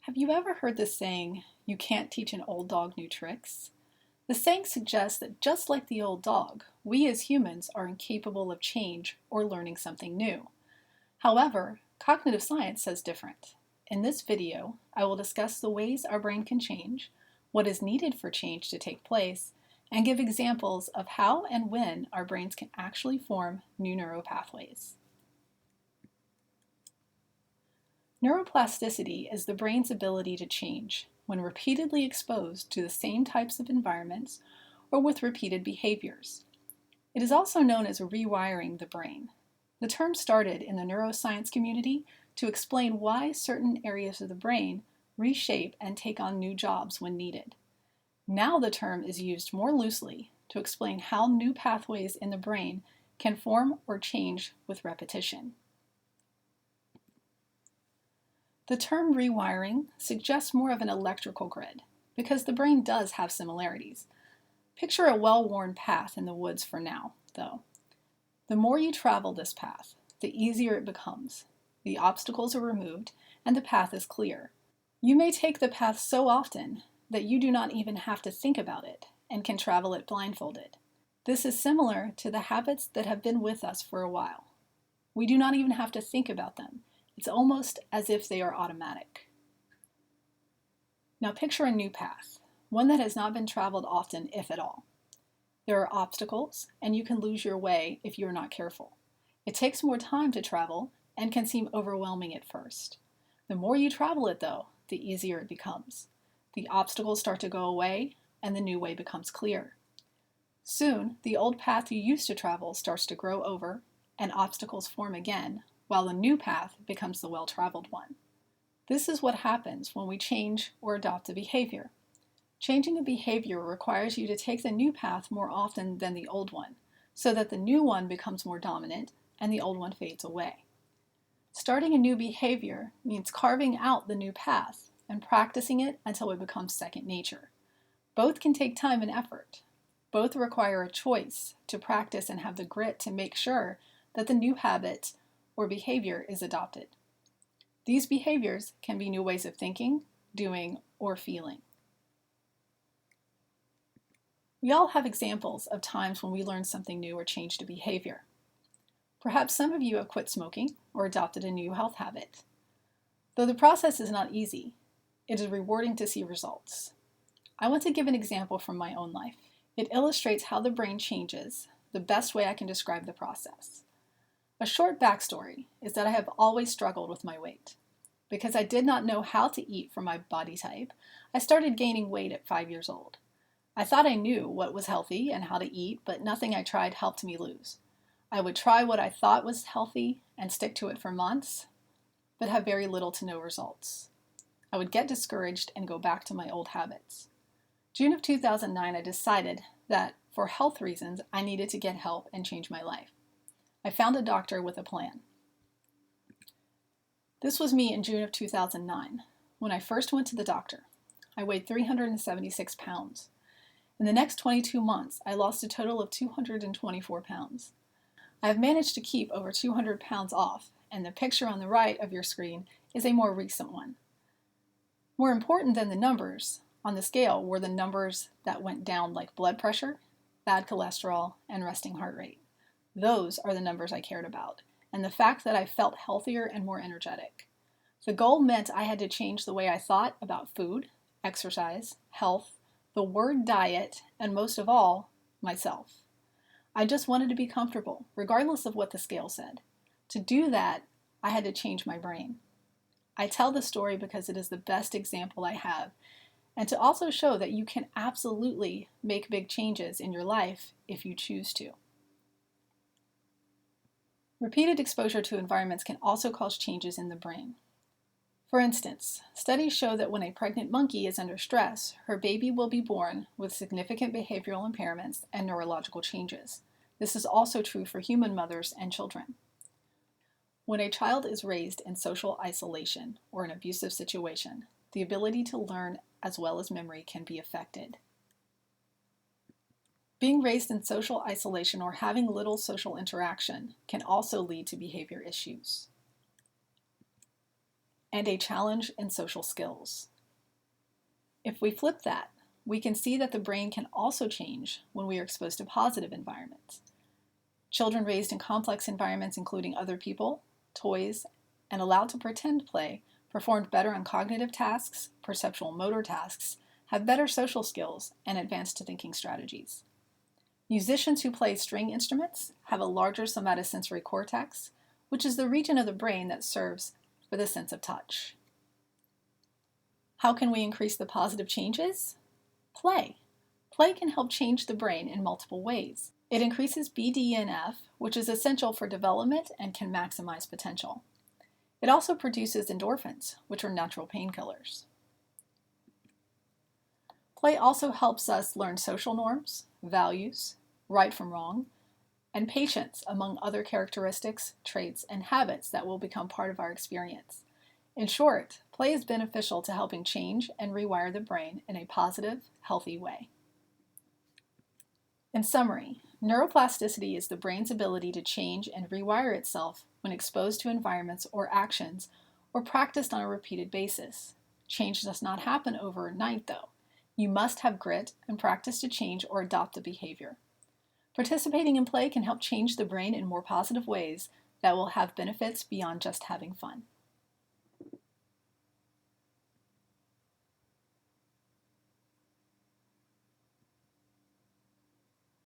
Have you ever heard the saying, "You can't teach an old dog new tricks"? The saying suggests that just like the old dog, we as humans are incapable of change or learning something new. However, cognitive science says different. In this video, I will discuss the ways our brain can change, what is needed for change to take place, and give examples of how and when our brains can actually form new neural pathways. Neuroplasticity is the brain's ability to change when repeatedly exposed to the same types of environments or with repeated behaviors. It is also known as rewiring the brain. The term started in the neuroscience community to explain why certain areas of the brain reshape and take on new jobs when needed. Now the term is used more loosely to explain how new pathways in the brain can form or change with repetition. The term rewiring suggests more of an electrical grid, because the brain does have similarities. Picture a well-worn path in the woods for now, though. The more you travel this path, the easier it becomes. The obstacles are removed, and the path is clear. You may take the path so often that you do not even have to think about it, and can travel it blindfolded. This is similar to the habits that have been with us for a while. We do not even have to think about them. It's almost as if they are automatic. Now picture a new path, one that has not been traveled often, if at all. There are obstacles, and you can lose your way if you are not careful. It takes more time to travel and can seem overwhelming at first. The more you travel it, though, the easier it becomes. The obstacles start to go away, and the new way becomes clear. Soon, the old path you used to travel starts to grow over, and obstacles form again, while the new path becomes the well-traveled one. This is what happens when we change or adopt a behavior. Changing a behavior requires you to take the new path more often than the old one, so that the new one becomes more dominant and the old one fades away. Starting a new behavior means carving out the new path and practicing it until it becomes second nature. Both can take time and effort. Both require a choice to practice and have the grit to make sure that the new habit or behavior is adopted. These behaviors can be new ways of thinking, doing, or feeling. We all have examples of times when we learned something new or changed a behavior. Perhaps some of you have quit smoking or adopted a new health habit. Though the process is not easy, it is rewarding to see results. I want to give an example from my own life. It illustrates how the brain changes, the best way I can describe the process. A short backstory is that I have always struggled with my weight. Because I did not know how to eat for my body type, I started gaining weight at 5 years old. I thought I knew what was healthy and how to eat, but nothing I tried helped me lose. I would try what I thought was healthy and stick to it for months, but have very little to no results. I would get discouraged and go back to my old habits. June of 2009, I decided that for health reasons, I needed to get help and change my life. I found a doctor with a plan. This was me in June of 2009, when I first went to the doctor. I weighed 376 pounds. In the next 22 months, I lost a total of 224 pounds. I have managed to keep over 200 pounds off, and the picture on the right of your screen is a more recent one. More important than the numbers on the scale were the numbers that went down, like blood pressure, bad cholesterol, and resting heart rate. Those are the numbers I cared about, and the fact that I felt healthier and more energetic. The goal meant I had to change the way I thought about food, exercise, health, the word diet, and most of all, myself. I just wanted to be comfortable, regardless of what the scale said. To do that, I had to change my brain. I tell the story because it is the best example I have, and to also show that you can absolutely make big changes in your life if you choose to. Repeated exposure to environments can also cause changes in the brain. For instance, studies show that when a pregnant monkey is under stress, her baby will be born with significant behavioral impairments and neurological changes. This is also true for human mothers and children. When a child is raised in social isolation or an abusive situation, the ability to learn as well as memory can be affected. Being raised in social isolation or having little social interaction can also lead to behavior issues. and a challenge in social skills. If we flip that, we can see that the brain can also change when we are exposed to positive environments. Children raised in complex environments, including other people, toys, and allowed to pretend play, performed better on cognitive tasks, perceptual motor tasks, have better social skills, and advanced thinking strategies. Musicians who play string instruments have a larger somatosensory cortex, which is the region of the brain that serves for the sense of touch. How can we increase the positive changes? Play. Play can help change the brain in multiple ways. It increases BDNF, which is essential for development and can maximize potential. It also produces endorphins, which are natural painkillers. Play also helps us learn social norms, values, right from wrong, and patience, among other characteristics, traits, and habits that will become part of our experience. In short, play is beneficial to helping change and rewire the brain in a positive, healthy way. In summary, neuroplasticity is the brain's ability to change and rewire itself when exposed to environments or actions or practiced on a repeated basis. Change does not happen overnight, though. You must have grit and practice to change or adopt the behavior. Participating in play can help change the brain in more positive ways that will have benefits beyond just having fun.